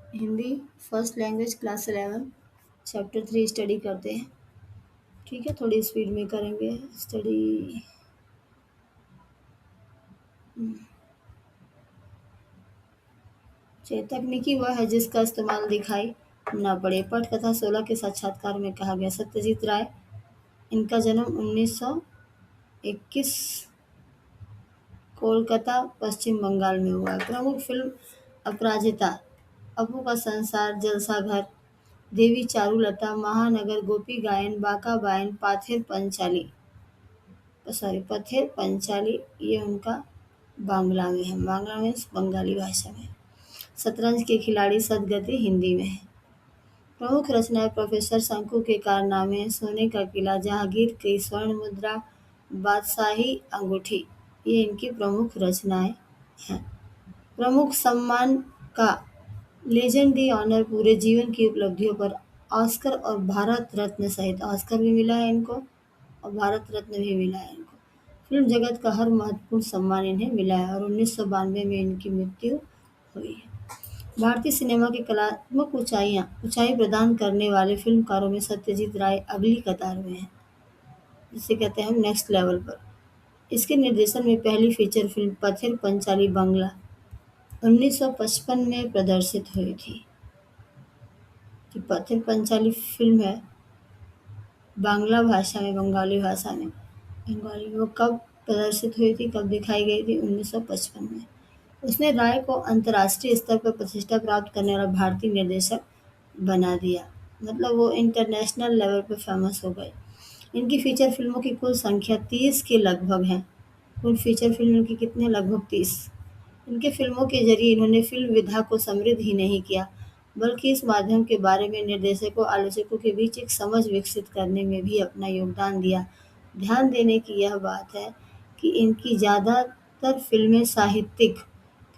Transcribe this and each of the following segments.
Hindi first language class 11 chapter 3 study करते हैं। ठीक है, थोड़ी स्पीड में करेंगे स्टडी। तकनीकी वह है जिसका इस्तेमाल दिखाई ना पड़े। पटकथा 16 के साक्षात्कार में कहा गया। सत्यजीत राय, इनका जन्म 1921 कोलकाता पश्चिम बंगाल में हुआ। प्रमुख फिल्म अपराजिता, अपू का संसार, जलसाघर, देवी चारुलता, महानगर, गोपी गायन, बाका बायन, पथेर पंचाली, ये उनका बांग्ला में है। बांग्ला में बंगाली भाषा में। शतरंज के खिलाड़ी, सदगति हिंदी में है। प्रमुख रचनाएं प्रोफेसर शंकु के कारनामे, सोने का किला, जहांगीर की स्वर्ण मुद्रा, बादशाही अंगूठी, ये इनकी प्रमुख रचनाएं हैं। प्रमुख सम्मान का लेजेंड दी ऑनर, पूरे जीवन की उपलब्धियों पर ऑस्कर और भारत रत्न सहित ऑस्कर भी मिला है इनको और भारत रत्न भी मिला है इनको। फिल्म जगत का हर महत्वपूर्ण सम्मान इन्हें मिला है और 1992 में इनकी मृत्यु हुई है। भारतीय सिनेमा की कलात्मक ऊंचाई प्रदान करने वाले फिल्मकारों में सत्यजीत राय अगली कतार में हैं, जिसे कहते हैं हम नेक्स्ट लेवल पर। इसके निर्देशन में पहली फीचर फिल्म पथिर पंचाली बांग्ला 1955 में प्रदर्शित हुई थी। जो पथिर पंचाली फिल्म है बांग्ला भाषा में, बंगाली वो कब प्रदर्शित हुई थी, कब दिखाई गई थी? 1955 में। उसने राय को अंतर्राष्ट्रीय स्तर पर प्रतिष्ठा प्राप्त करने वाला भारतीय निर्देशक बना दिया। मतलब वो इंटरनेशनल लेवल पर फेमस हो गए। इनकी फीचर फिल्मों की कुल संख्या 30 के लगभग है। कुल फीचर फिल्म की कितने? लगभग 30। इनके फिल्मों के जरिए इन्होंने फिल्म विधा को समृद्ध ही नहीं किया, बल्कि इस माध्यम के बारे में निर्देशकों आलोचकों के बीच एक समझ विकसित करने में भी अपना योगदान दिया। ध्यान देने की यह बात है कि इनकी ज़्यादातर फिल्में साहित्यिक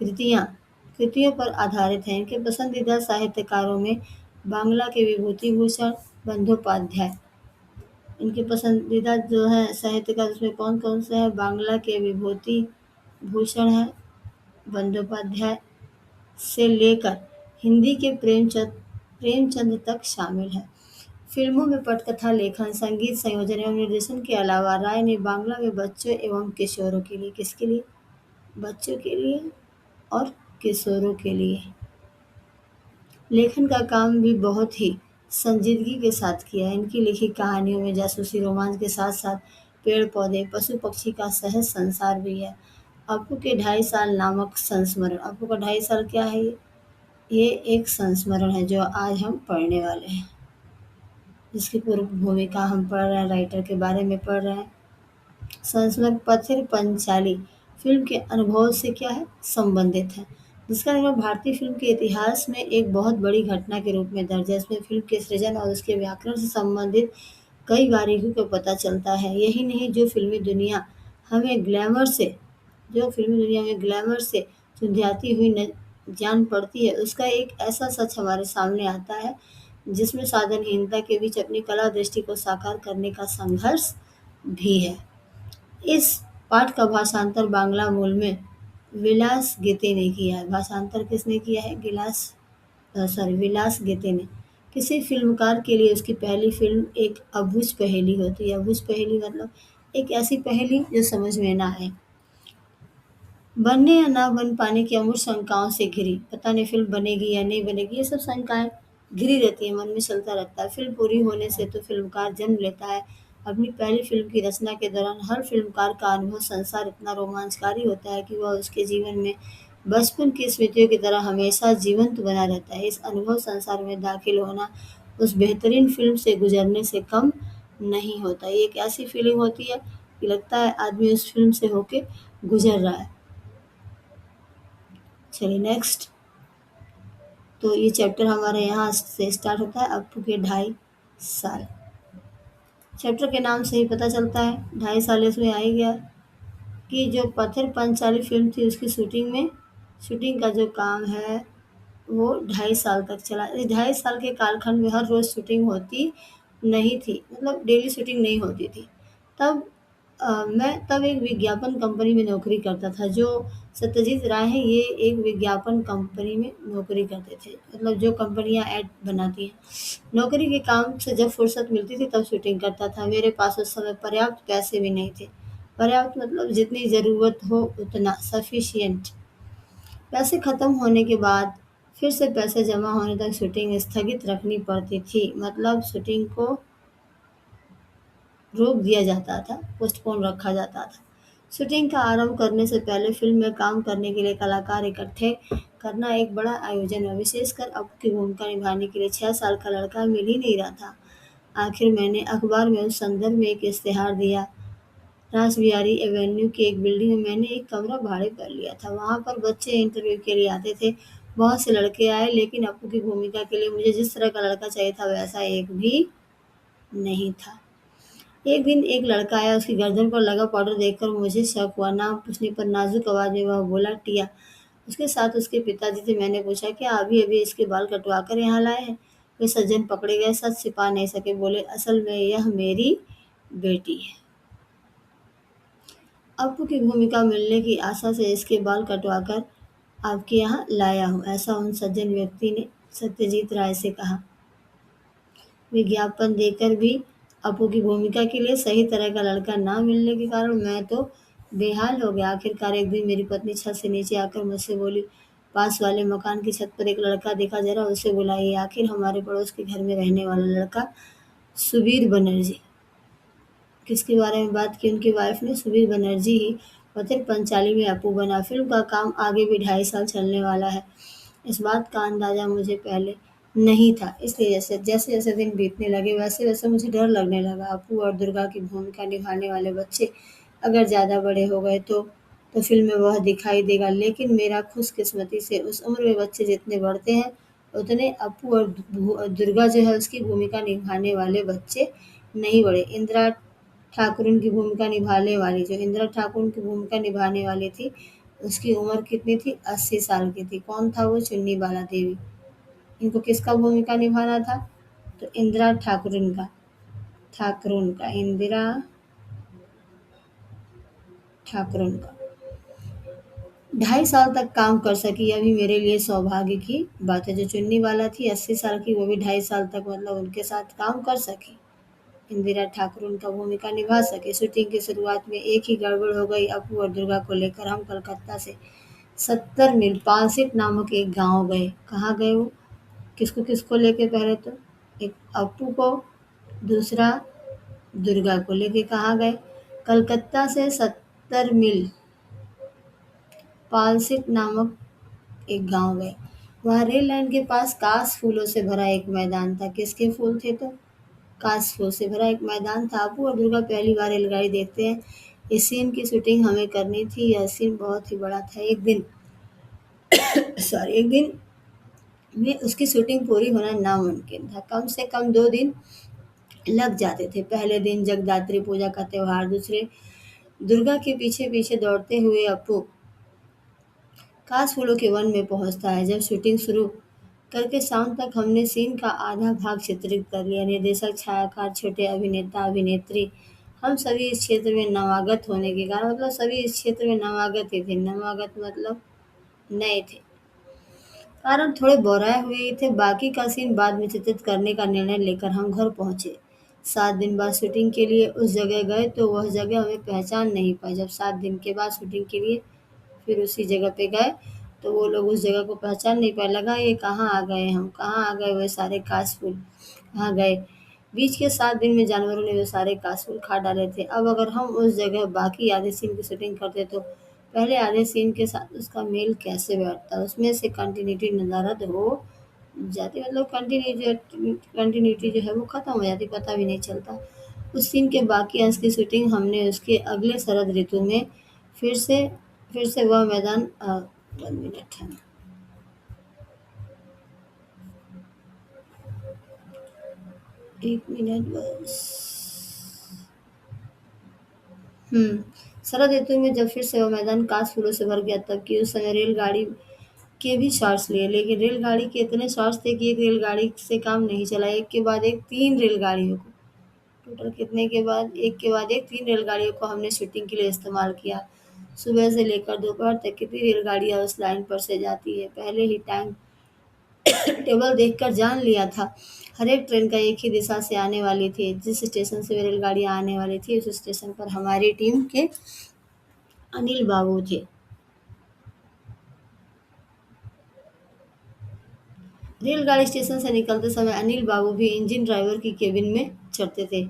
कृतियों पर आधारित हैं। इनके पसंदीदा साहित्यकारों में बांग्ला के विभूति भूषण बंदोपाध्याय, इनके पसंदीदा जो है साहित्यकार उसमें कौन कौन से हैं? बांग्ला के विभूति भूषण है बंदोपाध्याय से लेकर हिंदी के प्रेमचंद तक शामिल है। फिल्मों में पटकथा लेखन, संगीत संयोजन एवं निर्देशन के अलावा राय ने बांग्ला में बच्चों एवं किशोरों के लिए, किसके लिए? बच्चों के लिए और किशोरों के लिए लेखन का काम भी बहुत ही संजीदगी के साथ किया है। इनकी लिखी कहानियों में जासूसी, रोमांच के साथ साथ पेड़ पौधे, पशु पक्षी का सहज संसार भी है। अपू के 2.5 साल नामक संस्मरण, अपू का 2.5 साल क्या है ये एक संस्मरण है जो आज हम पढ़ने वाले हैं, जिसकी पूर्व भूमिका हम पढ़ रहे हैं, राइटर के बारे में पढ़ रहे हैं। संस्मरण पथिर पंचाली फिल्म के अनुभव से क्या है? संबंधित है, जिसका निर्माण भारतीय फिल्म के इतिहास में एक बहुत बड़ी घटना के रूप में दर्ज है। इसमें फिल्म के सृजन और उसके व्याकरण से संबंधित कई बारीकियों को पता चलता है। यही नहीं, जो फिल्मी दुनिया हमें ग्लैमर से चुंधियाती हुई जान पड़ती है, उसका एक ऐसा सच हमारे सामने आता है जिसमें साधनहीनता के बीच अपनी कला दृष्टि को साकार करने का संघर्ष भी है। इस पाठ का भाषांतर बांग्ला मूल में विलास गेते ने किया है। भाषांतर किसने किया है? विलास गेते ने। किसी फिल्मकार के लिए उसकी पहली फिल्म एक अबूझ पहेली होती है। अबूझ पहेली मतलब एक ऐसी पहेली जो समझ में ना आए, बनने या ना बन पाने की अमूल शंकाओं से घिरी। पता नहीं फिल्म बनेगी या नहीं बनेगी, ये सब शंकाएं घिरी रहती है, मन में चलता रहता है। फिल्म पूरी होने से तो फिल्मकार जन्म लेता है। अपनी पहली फिल्म की रचना के दौरान हर फिल्मकार का अनुभव संसार इतना रोमांचकारी होता है कि वह उसके जीवन में बचपन की स्मृतियों की तरह हमेशा जीवंत बना रहता है। इस अनुभव संसार में दाखिल होना उस बेहतरीन फिल्म से गुजरने से कम नहीं होता। ये एक ऐसी फीलिंग होती है कि लगता है आदमी उस फिल्म से होके गुजर रहा है। चलिए नेक्स्ट। तो ये चैप्टर हमारे यहाँ से स्टार्ट होता है, अपू के 2.5 साल। चैप्टर के नाम से ही पता चलता है 2.5 साल इसमें आ ही गया कि जो पथिर पंचाली फिल्म थी उसकी शूटिंग का जो काम है वो 2.5 साल तक चला। इस 2.5 साल के कालखंड में हर रोज़ शूटिंग होती नहीं थी, मतलब डेली शूटिंग नहीं होती थी। तब मैं तब एक विज्ञापन कंपनी में नौकरी करता था। जो सत्यजीत राय हैं ये एक विज्ञापन कंपनी में नौकरी करते थे, मतलब जो कंपनियां ऐड बनाती हैं। नौकरी के काम से जब फुर्सत मिलती थी तब शूटिंग करता था। मेरे पास उस समय पर्याप्त पैसे भी नहीं थे। पर्याप्त मतलब जितनी ज़रूरत हो उतना, सफिशिएंट। पैसे खत्म होने के बाद फिर से पैसे जमा होने तक शूटिंग स्थगित रखनी पड़ती थी, मतलब शूटिंग को रोक दिया जाता था, पोस्टपोन रखा जाता था। शूटिंग का आरंभ करने से पहले फ़िल्म में काम करने के लिए कलाकार इकट्ठे करना एक बड़ा आयोजन है, विशेषकर अप्पू की भूमिका निभाने के लिए 6 साल का लड़का मिल ही नहीं रहा था। आखिर मैंने अखबार में उस संदर्भ में एक इश्तेहार दिया। रासबिहारी एवेन्यू की एक बिल्डिंग में मैंने एक कमरा भाड़े पर लिया था। वहाँ पर बच्चे इंटरव्यू के लिए आते थे। बहुत से लड़के आए, लेकिन अप्पू की भूमिका के लिए मुझे जिस तरह का लड़का चाहिए था वैसा एक भी नहीं था। एक दिन एक लड़का आया, उसकी गर्दन पर लगा पाउडर देखकर मुझे शक हुआ। नाम पूछने पर नाजुक आवाज में वह बोला, टिया। उसके साथ उसके पिताजी थे। मैंने पूछा, क्या अभी अभी इसके बाल कटवा कर यहाँ लाए हैं? वे सज्जन पकड़े गए, सच छिपा नहीं सके। बोले, असल में यह मेरी बेटी है। अप्पू की भूमिका मिलने की आशा से इसके बाल कटवाकर आपके यहाँ लाया हूँ, ऐसा उन सज्जन व्यक्ति ने सत्यजीत राय से कहा। विज्ञापन देकर भी अप्पू की भूमिका के लिए सही तरह का लड़का ना मिलने के कारण मैं तो बेहाल हो गया। आखिरकार एक दिन मेरी पत्नी छत से नीचे आकर मुझसे बोली, पास वाले मकान की छत पर एक लड़का देखा, जरा उसे बुलाइए। आखिर हमारे पड़ोस के घर में रहने वाला लड़का सुबीर बनर्जी। किसके बारे में बात की उनकी वाइफ ने? सुबीर बनर्जी ही। और फिर पंचाली में अप्पू बना। फिल्म का काम आगे भी 2.5 साल चलने वाला है। इस बात का अंदाजा मुझे पहले नहीं था, इसलिए जैसे जैसे जैसे दिन बीतने लगे वैसे वैसे मुझे डर लगने लगा। अप्पू और दुर्गा की भूमिका निभाने वाले बच्चे अगर ज़्यादा बड़े हो गए तो फिल्म में वह दिखाई देगा, लेकिन मेरा खुशकिस्मती से उस उम्र में बच्चे जितने बढ़ते हैं उतने अप्पू और दुर्गा जो है उसकी भूमिका निभाने वाले बच्चे नहीं बढ़े। इंदिरा ठाकुर की भूमिका निभाने वाली थी, उसकी उम्र कितनी थी? 80 साल की थी। कौन था वो? चुन्नी बाला देवी। इनको किसका भूमिका निभाना था? तो इंदिरा ठाकुरन का। 2.5 साल तक काम कर सकी, यह भी मेरे लिए सौभाग्य की बात है। जो चुन्नी वाला थी 80 साल की, वो भी 2.5 साल तक मतलब उनके साथ काम कर सकी। इंदिरा ठाकुर उनका भूमिका निभा सके। शूटिंग की शुरुआत में एक ही गड़बड़ हो गई। अप्पू और दुर्गा को लेकर हम कलकत्ता से 70 मील पालसिट नामक एक गांव गए। कहाँ गए वो? किसको किसको लेके? पहले तो एक अप्पू को, दूसरा दुर्गा को लेके कहाँ गए? कलकत्ता से 70 मील पालसिट नामक एक गांव गए। वहाँ रेल लाइन के पास काश फूलों से भरा एक मैदान था। किसके फूल थे? तो काश फूल से भरा एक मैदान था। अप्पू और दुर्गा पहली बार रेलगाड़ी देखते हैं। इस सीन की शूटिंग हमें करनी थी। यह सीन बहुत ही बड़ा था। एक दिन में उसकी शूटिंग पूरी होना नामुमकिन था। कम से कम 2 दिन लग जाते थे। पहले दिन जगदात्री पूजा का त्योहार, दूसरे दुर्गा के पीछे पीछे दौड़ते हुए अप्पू काश फूलों के वन में पहुंचता है। जब शूटिंग शुरू करके शाम तक हमने सीन का आधा भाग चित्रित कर लिया। निर्देशक, छायाकार, छोटे अभिनेता, अभिनेत्री, हम सभी इस क्षेत्र में नवागत होने के कारण, मतलब सभी इस क्षेत्र में नवागत ही थे। नवागत मतलब नए थे, कारण थोड़े बौराए हुए ही थे। बाकी का सीन बाद में चित्रित करने का निर्णय लेकर हम घर पहुंचे। 7 दिन बाद शूटिंग के लिए उस जगह गए तो वह जगह हमें पहचान नहीं पाई। जब 7 दिन के बाद शूटिंग के लिए फिर उसी जगह पे गए तो वो लोग उस जगह को पहचान नहीं पाए। लगा ये कहाँ आ गए, हम कहाँ आ गए, वो सारे काशफूल कहाँ गए? बीच के 7 दिन में जानवरों ने वो सारे काशफूल खा डाले थे। अब अगर हम उस जगह बाकी आधे सीन की शूटिंग करते तो पहले आधे सीन के साथ उसका मेल कैसे बैठता? उसमें से कंटिन्यूटी नदारद हो जाती, मतलब कंटिन्यूटी जो है वो खत्म हो जाती, पता भी नहीं चलता। उस सीन के बाकी अंश की शूटिंग हमने उसके अगले शरद ऋतु में फिर से वह मैदान 1 मिनट है, 1 मिनट बस। शरद ऋतु में जब फिर से वह मैदान काश फूलों से भर गया, तब कि उस समय रेलगाड़ी के भी शॉट्स लिए, लेकिन रेलगाड़ी के इतने शॉट्स थे कि एक रेलगाड़ी से काम नहीं चला। एक के बाद एक 3 रेलगाड़ियों को टोटल कितने के बाद एक 3 रेलगाड़ियों को हमने शूटिंग के लिए इस्तेमाल किया। सुबह से लेकर दोपहर तक कितनी रेलगाड़ियाँ उस लाइन पर से जाती है। पहले ही टाइम टेबल देखकर जान लिया था। हर एक ट्रेन का एक ही दिशा से आने वाली थी। जिस स्टेशन से रेलगाड़ियाँ आने वाली थी उस स्टेशन पर हमारी टीम के अनिल बाबू थे। रेलगाड़ी स्टेशन से निकलते समय अनिल बाबू भी इंजन ड्राइवर की केबिन में चढ़ते थे,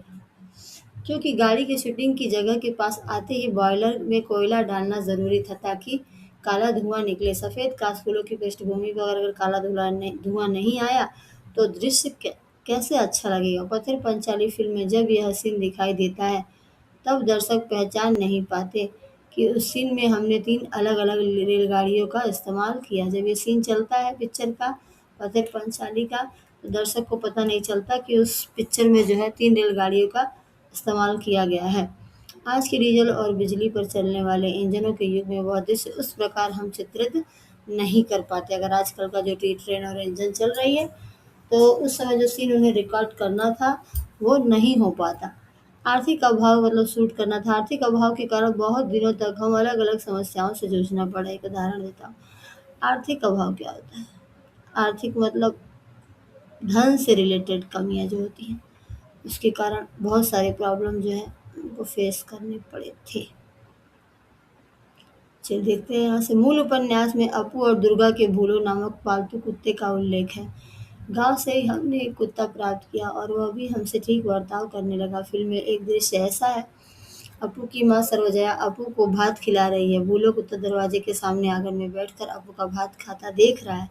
क्योंकि गाड़ी की शूटिंग की जगह के पास आते ही बॉयलर में कोयला डालना ज़रूरी था ताकि काला धुआं निकले। सफ़ेद कांच-फूलों की पृष्ठभूमि पर अगर काला धुआं नहीं आया तो दृश्य कैसे अच्छा लगेगा। पत्थर पंचाली फ़िल्म में जब यह सीन दिखाई देता है तब दर्शक पहचान नहीं पाते कि उस सीन में हमने 3 अलग-अलग रेलगाड़ियों का इस्तेमाल किया। जब ये सीन चलता है पिक्चर का, पथिक पंचाली का, तो दर्शक को पता नहीं चलता कि उस पिक्चर में जो है 3 रेलगाड़ियों का इस्तेमाल किया गया है। आज के डीजल और बिजली पर चलने वाले इंजनों के युग में वह दृश्य उस प्रकार हम चित्रित नहीं कर पाते। अगर आजकल का जो ट्रेन और इंजन चल रही है, तो उस समय जो सीन उन्हें रिकॉर्ड करना था, वो नहीं हो पाता। आर्थिक अभाव मतलब शूट करना था। आर्थिक अभाव के कारण बहुत दिनों तक हम अलग-अलग समस्याओं से जूझना पड़ा। एक उदाहरण देता हूँ। आर्थिक अभाव क्या होता है? आर्थिक मतलब धन से रिलेटेड कमियाँ जो होती हैं, उसके कारण बहुत सारे प्रॉब्लम जो है उनको फेस करने पड़े थे। चलिए देखते हैं यहाँ से। मूल उपन्यास में अपू और दुर्गा के भूलो नामक पालतू कुत्ते का उल्लेख है। गांव से ही हमने एक कुत्ता प्राप्त किया और वह भी हमसे ठीक बर्ताव करने लगा। फिल्म में एक दृश्य ऐसा है, अपू की माँ सर्वजया अपू को भात खिला रही है। भूलो कुत्ता दरवाजे के सामने आंगन में बैठकर अपू का भात खाता देख रहा है।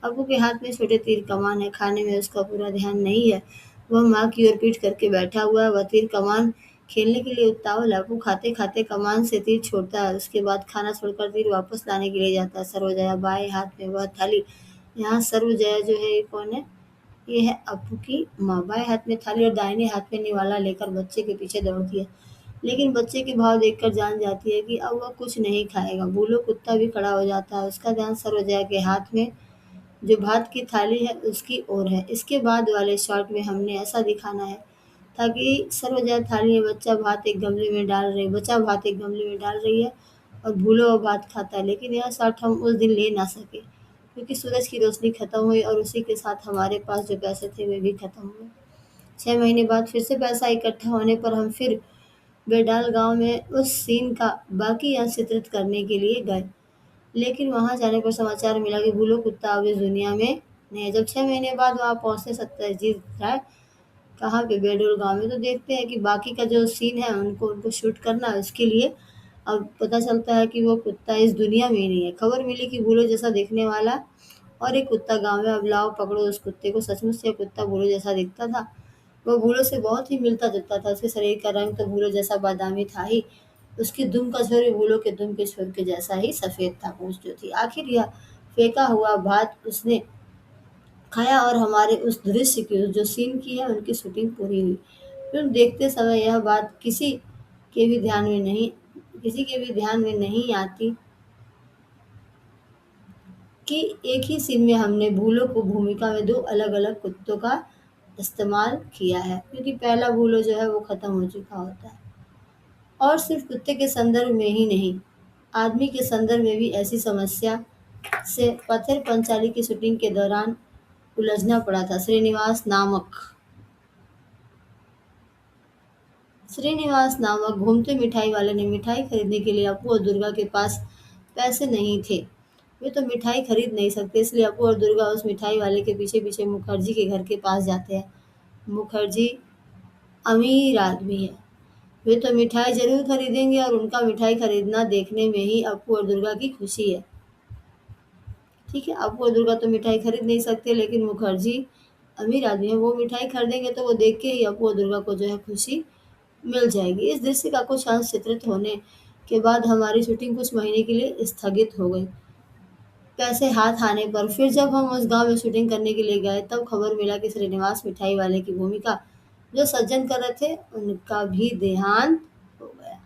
अपू के हाथ में छोटे तीर कमान है। खाने में उसका पूरा ध्यान नहीं है। वह माँ की ओर पीठ करके बैठा हुआ है। वह तीर कमान खेलने के लिए उतावल है। अपू खाते खाते कमान से तीर छोड़ता है। उसके बाद खाना छोड़कर तीर वापस लाने के लिए जाता है। सर्वजया बाएं हाथ में वह थाली, यहाँ सर्वजया जो है ये कौन है? ये है अपू की माँ। बाएं हाथ में थाली और दाहिने हाथ में निवाला लेकर बच्चे के पीछे दौड़ती है, लेकिन बच्चे के भाव देखकर जान जाती है कि अब वह कुछ नहीं खाएगा। भूलो कुत्ता भी खड़ा हो जाता है। उसका ध्यान सर्वजया के हाथ में जो भात की थाली है उसकी ओर है। इसके बाद वाले शॉट में हमने ऐसा दिखाना है ताकि सर्वजया थाली में बचा भात एक गमले में डाल रही है और भूलो वो भात खाता है। लेकिन यह शॉट हम उस दिन ले ना सके, क्योंकि सूरज की रोशनी खत्म हुई और उसी के साथ हमारे पास जो पैसे थे वे भी खत्म हुए। 6 महीने बाद फिर से पैसा इकट्ठा होने पर हम फिर बेडाल गांव में उस सीन का बाकी अंश चित्रित करने के लिए गए, लेकिन वहां जाने पर समाचार मिला कि भूलो कुत्ता अब इस दुनिया में नहीं है। जब 6 महीने बाद वहां पहुंचते सत्यजीत राय कहाँ पे, बेडोल गांव में, तो देखते हैं कि बाकी का जो सीन है उनको उनको शूट करना है। उसके लिए अब पता चलता है कि वो कुत्ता इस दुनिया में ही नहीं है। खबर मिली कि भूलो जैसा दिखने वाला और एक कुत्ता गांव में। अब लाओ पकड़ो उस कुत्ते को। सचमुच से कुत्ता भूलो जैसा दिखता था। वह भूलो से बहुत ही मिलता जुलता था। उसके शरीर का रंग तो भूलो जैसा बादामी था ही, उसकी दुम का छोर भी भूलो के दुम के छोर के जैसा ही सफेद था। पूंछ जो थी, आखिर यह फेंका हुआ भात उसने खाया और हमारे उस दृश्य की जो सीन की है उनकी शूटिंग पूरी हुई। फिल्म देखते समय यह बात किसी के भी ध्यान में नहीं आती कि एक ही सीन में हमने भूलो को भूमिका में 2 अलग-अलग कुत्तों का इस्तेमाल किया है, क्योंकि पहला भूलो जो है वो खत्म हो चुका होता है। और सिर्फ कुत्ते के संदर्भ में ही नहीं, आदमी के संदर्भ में भी ऐसी समस्या से पथिर पंचाली की शूटिंग के दौरान उलझना पड़ा था। श्रीनिवास नामक घूमते मिठाई वाले ने मिठाई खरीदने के लिए अपू और दुर्गा के पास पैसे नहीं थे। वे तो मिठाई खरीद नहीं सकते, इसलिए अपू और दुर्गा उस मिठाई वाले के पीछे पीछे मुखर्जी के घर के पास जाते हैं। मुखर्जी अमीर आदमी है। वे तो मिठाई जरूर खरीदेंगे और उनका मिठाई खरीदना देखने में ही अपू और दुर्गा की खुशी है। ठीक है, अपू और दुर्गा तो मिठाई खरीद नहीं सकते, लेकिन मुखर्जी अमीर आदमी है, वो मिठाई खरीदेंगे तो वो देख के ही अपू और दुर्गा को जो है खुशी मिल जाएगी। इस दृश्य का कुछ अंश चित्रित होने के बाद हमारी शूटिंग कुछ महीने के लिए स्थगित हो गई। पैसे हाथ आने पर फिर जब हम उस गांव में शूटिंग करने के लिए गए, तब खबर मिला कि श्रीनिवास मिठाई वाले की भूमिका जो सज्जन कर रहे थे उनका भी देहांत हो गया।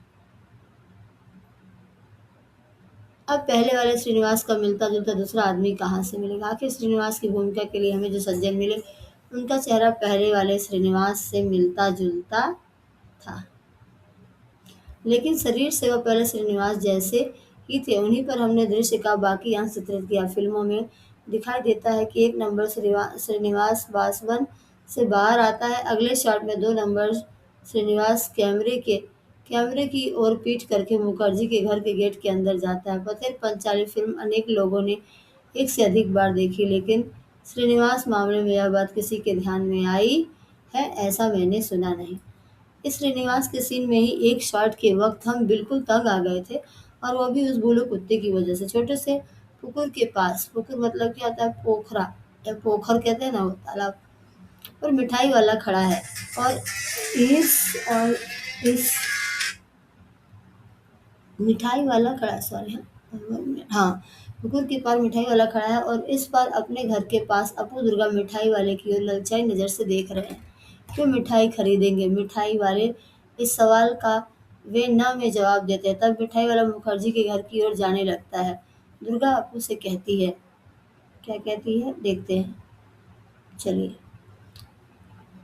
अब पहले वाले श्रीनिवास का मिलता जुलता दूसरा आदमी कहाँ से मिलेगा? आखिर श्रीनिवास की भूमिका के लिए हमें जो सज्जन मिले उनका चेहरा पहले वाले श्रीनिवास से मिलता जुलता था, लेकिन शरीर से वह पहले श्रीनिवास जैसे ही थे। उन्हीं पर हमने दृश्य का बाकी अंश चित्रित किया। फिल्मों में दिखाई देता है कि एक नंबर श्रीनिवास बासवन से बाहर आता है, अगले शॉट में दो नंबर श्रीनिवास कैमरे की ओर पीठ करके मुखर्जी के घर के गेट के अंदर जाता है। पथिर पंचाली फिल्म अनेक लोगों ने एक से अधिक बार देखी, लेकिन श्रीनिवास मामले में यह बात किसी के ध्यान में आई है ऐसा मैंने सुना नहीं। इस श्रीनिवास के सीन में ही एक शॉट के वक्त हम बिल्कुल तंग आ गए थे, और वो भी उस बूढ़े कुत्ते की वजह से। छोटे से पुकुर के पास, पुकुर मतलब क्या होता है, पोखरा या पोखर कहते हैं ना, वो तालाब पर मिठाई वाला खड़ा है। और और इस मिठाई वाला खड़ा, सॉरी, हाँ, कुकुर के पार मिठाई वाला खड़ा है और इस बार अपने घर के पास अपू दुर्गा मिठाई वाले की ओर ललचाई नजर से देख रहे हैं। क्यों मिठाई खरीदेंगे मिठाई वाले, इस सवाल का वे न में जवाब देते हैं। तब मिठाई वाला मुखर्जी के घर की ओर जाने लगता है। दुर्गा अपू से कहती है, क्या कहती है देखते हैं, चलिए।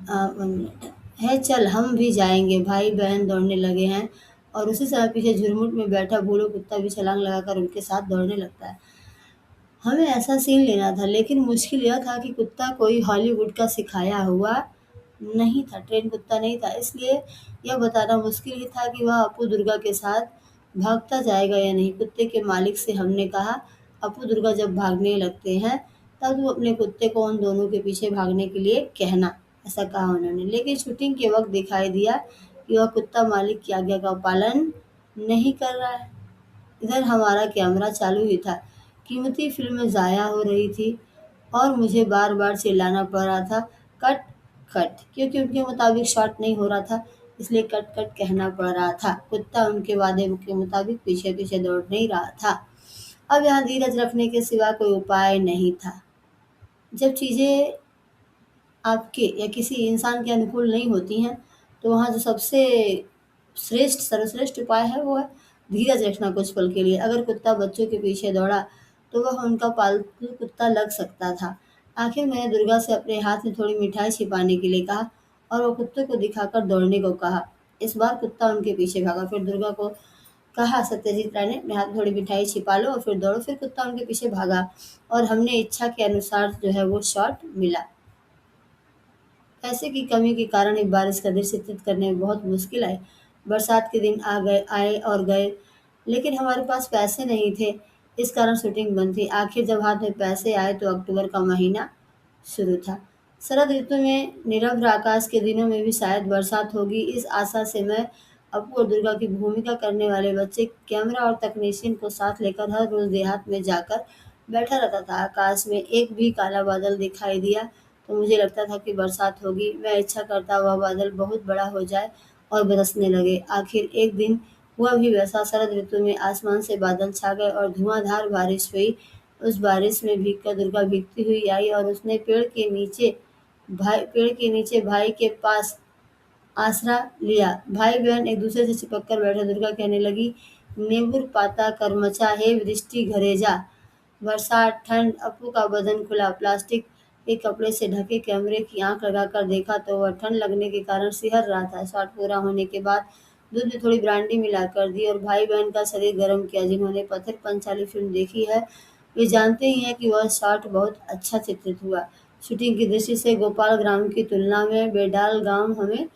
1 मिनट है, चल हम भी जाएंगे। भाई बहन दौड़ने लगे हैं और उसी समय पीछे झुरमुट में बैठा भूलो कुत्ता भी छलांग लगाकर उनके साथ दौड़ने लगता है। हमें ऐसा सीन लेना था, लेकिन मुश्किल यह था कि कुत्ता कोई हॉलीवुड का सिखाया हुआ नहीं था, ट्रेन कुत्ता नहीं था। इसलिए यह बताना मुश्किल ही था कि वह अपू दुर्गा के साथ भागता जाएगा या नहीं। कुत्ते के मालिक से हमने कहा, अपू दुर्गा जब भागने लगते हैं तब तू अपने कुत्ते को उन दोनों के पीछे भागने के लिए कहना, ऐसा कहा उन्होंने। लेकिन शूटिंग के वक्त दिखाई दिया कि वह कुत्ता मालिक की आज्ञा का पालन नहीं कर रहा है। इधर हमारा कैमरा चालू ही था, कीमती फिल्म ज़ाया हो रही थी और मुझे बार बार चिल्लाना पड़ रहा था, कट कट, क्योंकि उनके मुताबिक शॉट नहीं हो रहा था, इसलिए कट कट कहना पड़ रहा था। कुत्ता उनके वादे के मुताबिक पीछे पीछे दौड़ नहीं रहा था। अब यहाँ धीरज रखने के सिवा कोई उपाय नहीं था। जब चीज़ें आपके या किसी इंसान के अनुकूल नहीं होती हैं, तो वहाँ जो सबसे सर्वश्रेष्ठ उपाय है वो है धीरज रखना कुछ पल के लिए। अगर कुत्ता बच्चों के पीछे दौड़ा तो वह उनका पालतू कुत्ता लग सकता था। आखिर मैंने दुर्गा से अपने हाथ में थोड़ी मिठाई छिपाने के लिए कहा और वो कुत्ते को दिखाकर दौड़ने को कहा। इस बार कुत्ता उनके पीछे भागा। फिर दुर्गा को कहा, सत्यजीत राय ने, अपने हाथ में थोड़ी मिठाई छिपा लो और फिर दौड़ो। फिर कुत्ता उनके पीछे भागा और हमने इच्छा के अनुसार जो है वो शॉट मिला। पैसे की कमी के कारण एक बारिश का दृश्य चित्रित करने में बहुत मुश्किल आई। बरसात के दिन आए और गए, लेकिन हमारे पास पैसे नहीं थे, इस कारण शूटिंग बंद थी। आखिर जब हाथ में पैसे आए तो अक्टूबर का महीना शुरू था। शरद ऋतु में निरभ्र आकाश के दिनों में भी शायद बरसात होगी, इस आशा से मैं, अपू और दुर्गा की भूमिका करने वाले बच्चे, कैमरा और तकनीशियन को साथ लेकर हर रोज देहात में जाकर बैठा रहता था। आकाश में एक भी काला बादल दिखाई दिया तो मुझे लगता था कि बरसात होगी। मैं इच्छा करता वह बादल बहुत बड़ा हो जाए और बरसने लगे। आखिर एक दिन हुआ भी वैसा। शरद ऋतु में आसमान से बादल छा गए और धुआंधार बारिश हुई। उस बारिश में भीगकर दुर्गा भीगती हुई आई और उसने पेड़ के नीचे भाई के पास आसरा लिया। भाई बहन एक दूसरे से चिपक कर बैठे। दुर्गा कहने लगी, नेबुर पाता करमचा, हे वृष्टि घरे जा। बरसात, ठंड। अपू का बदन खुला, प्लास्टिक के कपड़े से ढके। कैमरे की आंख लगाकर देखा तो वह ठंड लगने के कारण सिहर रहा था। शॉट पूरा होने के बाद दूध में थोड़ी ब्रांडी मिलाकर दी और भाई बहन का शरीर गर्म किया। जिन्होंने पथिर पंचाली फिल्म देखी है वे जानते ही हैं कि वह शॉट बहुत अच्छा चित्रित हुआ। शूटिंग की दृष्टि से गोपाल ग्राम की तुलना में बेडाल गांव हमें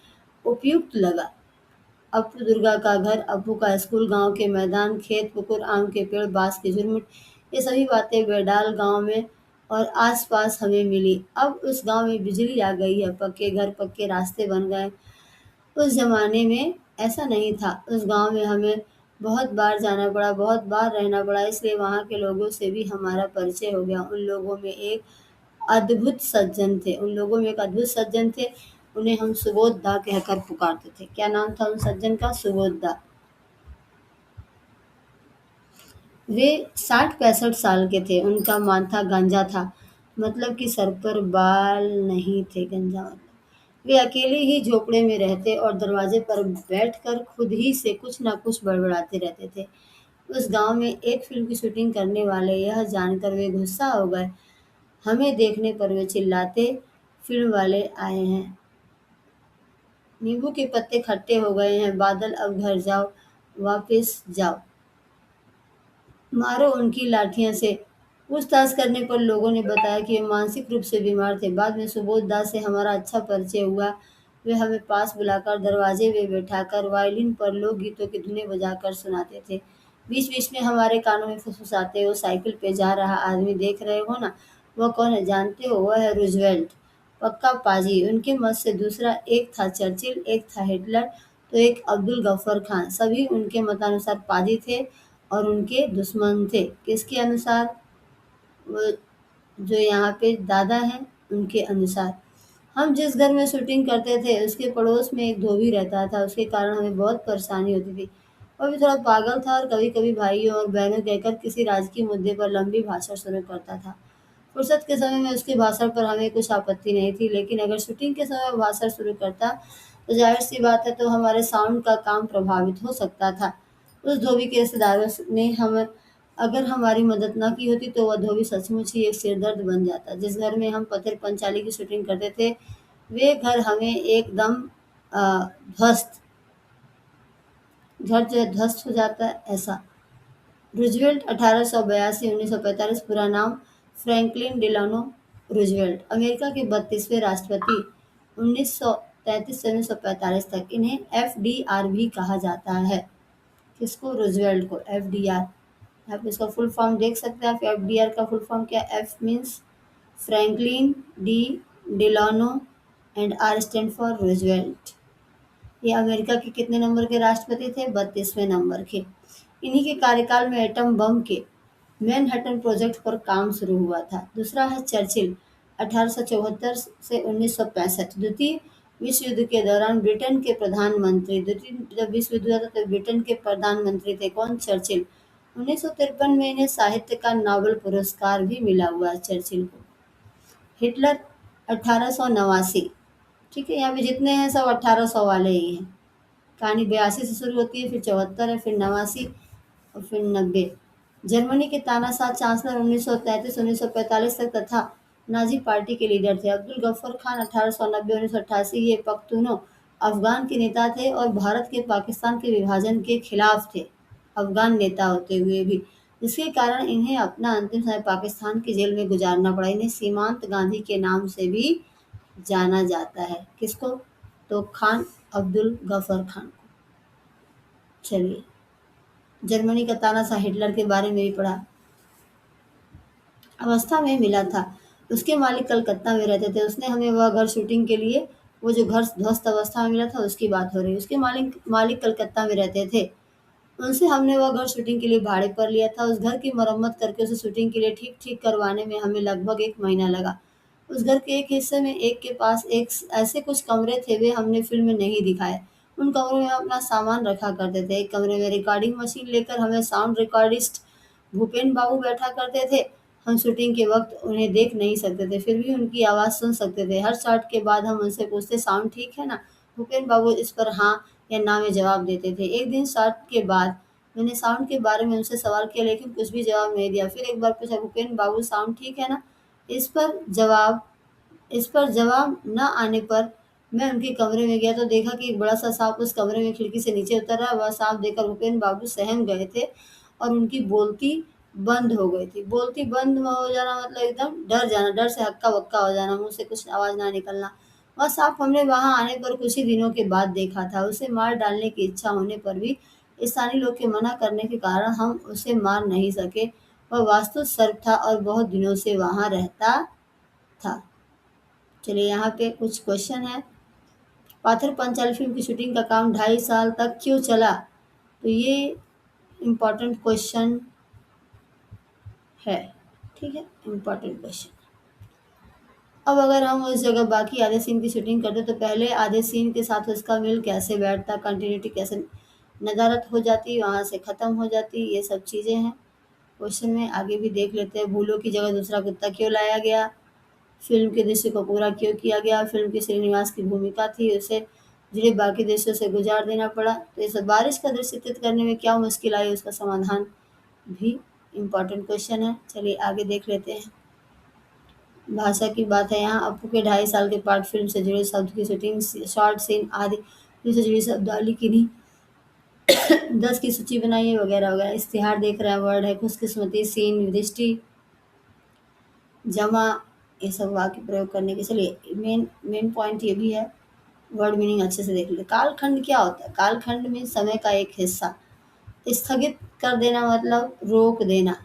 उपयुक्त लगा। अपू दुर्गा का घर, अपू का स्कूल, गांव के मैदान, खेत, पुकुर, आम के पेड़, बांस की झुरमुट, ये सभी बातें बेडाल गांव में और आसपास हमें मिली। अब उस गांव में बिजली आ गई है, पक्के घर, पक्के रास्ते बन गए। उस जमाने में ऐसा नहीं था। उस गांव में हमें बहुत बार जाना पड़ा, बहुत बार रहना पड़ा, इसलिए वहाँ के लोगों से भी हमारा परिचय हो गया। उन लोगों में एक अद्भुत सज्जन थे। उन्हें हम सुबोध दा कहकर पुकारते थे। क्या नाम था उन सज्जन का? सुबोध दा। वे 60-65 साल के थे। उनका माथा गांजा था, मतलब कि सर पर बाल नहीं थे। गंजा मतलब वे अकेले ही झोपड़े में रहते और दरवाजे पर बैठकर खुद ही से कुछ ना कुछ बड़बड़ाते रहते थे। उस गांव में एक फिल्म की शूटिंग करने वाले यह जानकर वे गुस्सा हो गए। हमें देखने पर वे चिल्लाते, फिल्म वाले आए हैं। नींबू के पत्ते खट्टे हो गए हैं, बादल अब घर जाओ, वापस जाओ, मारो उनकी लाठियों से। पूछताछ करने पर लोगों ने बताया कि वे मानसिक रूप से बीमार थे। बाद में सुबोध दास से हमारा अच्छा परिचय हुआ। वे हमें पास बुलाकर दरवाजे में बैठाकर वायलिन पर लोकगीतों की धुनें बजाकर सुनाते थे। बीच बीच में हमारे कानों में फुसफुसाते, वो साइकिल पे जा रहा आदमी देख रहे हो ना, वह कौन है जानते हो? वह है रूजवेल्ट, पक्का पाजी। उनके मत से दूसरा एक था चर्चिल, एक था हिटलर, तो एक अब्दुल गफ्फर खान। सभी उनके मतानुसार पाजी थे और उनके दुश्मन थे। किसके अनुसार? वो जो यहाँ पे दादा हैं उनके अनुसार। हम जिस घर में शूटिंग करते थे उसके पड़ोस में एक धोबी रहता था, उसके कारण हमें बहुत परेशानी होती थी। वह भी थोड़ा पागल था और कभी कभी भाइयों और बहनों कहकर किसी राजकीय मुद्दे पर लंबी भाषण शुरू करता था। फुर्सत के समय में उसके भाषण पर हमें कुछ आपत्ति नहीं थी, लेकिन अगर शूटिंग के समय वो भाषण शुरू करता तो जाहिर सी बात है तो हमारे साउंड का काम प्रभावित हो सकता था। उस धोबी के रिश्तेदारों ने हम अगर हमारी मदद ना की होती तो वह धोबी सचमुच ही एक सिरदर्द बन जाता। जिस घर में हम पत्थर पंचाली की शूटिंग करते थे वे घर हमें एकदम ध्वस्त घर जो है ध्वस्त हो जाता है ऐसा। रूजवेल्ट 1882-1945 पूरा नाम फ्रैंकलिन डिलानो रूजवेल्ट, अमेरिका के 32वें राष्ट्रपति 1933 से 1945 तक। इन्हें एफडीआर भी कहा जाता है। किसको? रूजवेल्ट को एफडीआर। आप इसका फुल फॉर्म देख सकते हैं। आप एफडीआर का फुल फॉर्म क्या? F means Franklin, D Delano and R stand for Roosevelt. ये अमेरिका के कितने नंबर के राष्ट्रपति थे? 32वें नंबर के। इन्हीं के कार्यकाल में एटम बम के मैनहट्टन प्रोजेक्ट पर काम शुरू हुआ था। दूसरा है चर्चिल, 1874 से 1965। द्वितीय विश्व युद्ध के दौरान ब्रिटेन के प्रधानमंत्री, द्वितीय जब विश्व युद्ध हुआ था तो ब्रिटेन के प्रधानमंत्री थे। कौन? चर्चिल। 1953 में इन्हें साहित्य का नोबेल पुरस्कार भी मिला हुआ है चर्चिल को। हिटलर 1889। ठीक है, यहाँ पे जितने हैं सब 1800 वाले ही हैं। कहानी 82 से शुरू होती है, फिर 74 है, फिर 89 और फिर 90। जर्मनी के तानाशाह चांसलर 1933-1945 तक तथा नाजी पार्टी के लीडर थे। अब्दुल गफ्फर खान 1890-1988 ये पख्तूनों अफगान के नेता थे और भारत के पाकिस्तान के विभाजन के खिलाफ थे, अफगान नेता होते हुए भी, जिसके कारण इन्हें अपना अंतिम समय पाकिस्तान की जेल में गुजारना पड़ा। इन्हें सीमांत गांधी के नाम से भी जाना जाता है। किसको? तो खान अब्दुल गफ्फर खान को। चलिए, जर्मनी का तानाशाह हिटलर के बारे में भी पढ़ा। अवस्था में मिला था। उसके मालिक कलकत्ता में रहते थे। उसने हमें वह घर शूटिंग के लिए, वो जो घर ध्वस्त अवस्था में मिला था उसकी बात हो रही है। उसके मालिक मालिक कलकत्ता में रहते थे। उनसे हमने वह घर शूटिंग के लिए भाड़े पर लिया था। उस घर की मरम्मत करके उसे शूटिंग के लिए ठीक ठीक करवाने में हमें लगभग 1 महीना लगा। उस घर के एक हिस्से में एक के पास एक ऐसे कुछ कमरे थे, वे हमने फ़िल्म में नहीं दिखाए। उन कमरों में हम अपना सामान रखा करते थे। एक कमरे में रिकॉर्डिंग मशीन लेकर हमें साउंड रिकॉर्डिस्ट भूपेन बाबू बैठा करते थे। हम शूटिंग के वक़्त उन्हें देख नहीं सकते थे, फिर भी उनकी आवाज़ सुन सकते थे। हर शॉट के बाद हम उनसे पूछते, साउंड ठीक है ना? भूपेन बाबू इस पर हाँ या ना में जवाब देते थे। एक दिन शॉट के बाद मैंने साउंड के बारे में उनसे सवाल किया, लेकिन कुछ भी जवाब नहीं दिया। फिर एक बार पूछा, भूपेन बाबू साउंड ठीक है ना? इस पर जवाब इस पर जवाब न आने पर मैं उनके कमरे में गया तो देखा कि एक बड़ा-सा साँप उस कमरे में खिड़की से नीचे उतर रहा है। वह साँप देखकर भूपेन बाबू सहम गए थे और उनकी बोलती बंद हो गई थी। बोलती बंद हो जाना मतलब एकदम डर जाना, डर से हक्का-बक्का हो जाना, मुँह से कुछ आवाज़ ना निकलना। वह साँप हमने वहाँ आने पर कुछ ही दिनों के बाद देखा था। उसे मार डालने की इच्छा होने पर भी स्थानीय लोग के मना करने के कारण हम उसे मार नहीं सके। वह वास्तु सर्प था और बहुत दिनों से वहाँ रहता था। चलिए, यहाँ पे कुछ क्वेश्चन है। पाथर पंचाली फिल्म की शूटिंग का काम 2.5 साल तक क्यों चला? तो ये इम्पोर्टेंट क्वेश्चन है। ठीक है, इम्पोर्टेंट क्वेश्चन। अब अगर हम उस जगह बाकी आधे सीन की शूटिंग करते तो पहले आधे सीन के साथ उसका मिल कैसे बैठता, कंटिन्यूटी कैसे नदारत हो जाती, वहाँ से ख़त्म हो जाती, ये सब चीज़ें हैं क्वेश्चन में। आगे भी देख लेते हैं। भूलों की जगह दूसरा कुत्ता क्यों लाया गया? फिल्म के दृश्य को पूरा क्यों किया गया? फिल्म की श्रीनिवास की भूमिका थी, उसे जुड़े बाकी दृश्यों से गुजार देना पड़ा। तो ये सब बारिश का दृश्य चित्रित करने में क्या मुश्किल आई, उसका समाधान भी इम्पोर्टेंट क्वेश्चन है। चलिए आगे देख लेते हैं। भाषा की बात है यहाँ। अपू के 2.5 साल के पाठ फिल्म से जुड़े शब्द की शूटिंग, शॉर्ट सीन आदि फिल्म से जुड़ी शब्दावली किन्हीं 10 की सूची बनाइए वगैरह वगैरह। इश्तिहार देख रहे हैं, वर्ड है खुशकिस्मती, सीन, दृष्टि, जमा, ये सब वाक्य प्रयोग करने के। चलिए मेन मेन पॉइंट ये भी है, वर्ड मीनिंग अच्छे से देख ले। कालखंड क्या होता है? कालखंड में समय का एक हिस्सा स्थगित कर देना, मतलब रोक देना।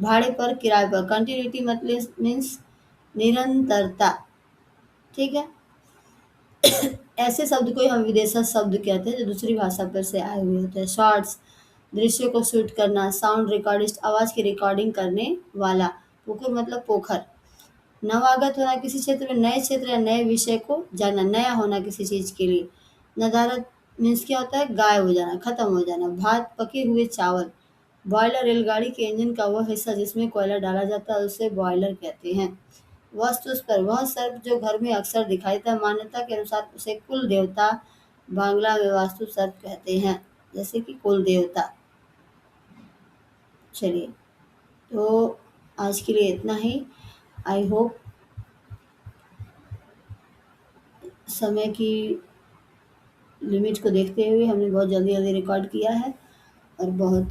भाड़े पर, किराए पर। कंटिन्यूटी मतलब मीन्स निरंतरता। ठीक है। ऐसे शब्द को ही हम विदेशज शब्द कहते हैं जो दूसरी भाषा पर से आए हुए होते हैं। शॉर्ट्स, दृश्य को शूट करना। साउंड रिकॉर्डिस्ट, आवाज की रिकॉर्डिंग करने वाला। पुकुर मतलब पोखर। नवागत होना, किसी क्षेत्र में नए क्षेत्र या नए विषय को जानना, नया होना किसी चीज के लिए। नदारद मीन्स क्या होता है? गायब हो जाना, खत्म हो जाना। भात, पके हुए चावल। बॉयलर, रेलगाड़ी के इंजन का वह हिस्सा जिसमें कोयला डाला जाता है उसे बॉयलर कहते हैं। वस्तु स्तर, वह सर्प जो घर में अक्सर दिखाई देता है। मान्यता के अनुसार उसे कुल देवता बांग्ला में वास्तु सर्प कहते हैं, जैसे कि कुल देवता। चलिए, तो आज के लिए इतना ही। आई होप समय की लिमिट को देखते हुए हमने बहुत जल्दी जल्दी रिकॉर्ड किया है। और बहुत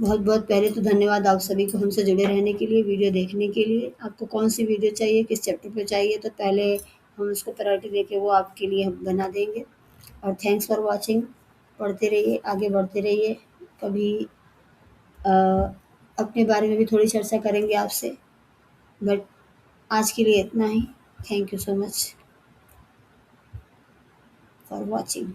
बहुत पहले तो धन्यवाद आप सभी को हमसे जुड़े रहने के लिए, वीडियो देखने के लिए। आपको कौन सी वीडियो चाहिए, किस चैप्टर पे चाहिए, तो पहले हम उसको प्रायोरिटी देके वो आपके लिए हम बना देंगे। और थैंक्स फॉर वॉचिंग। पढ़ते रहिए, आगे बढ़ते रहिए। कभी अ, अपने बारे में भी थोड़ी चर्चा करेंगे आपसे। बट आज के लिए इतना ही। Thank you so much for watching.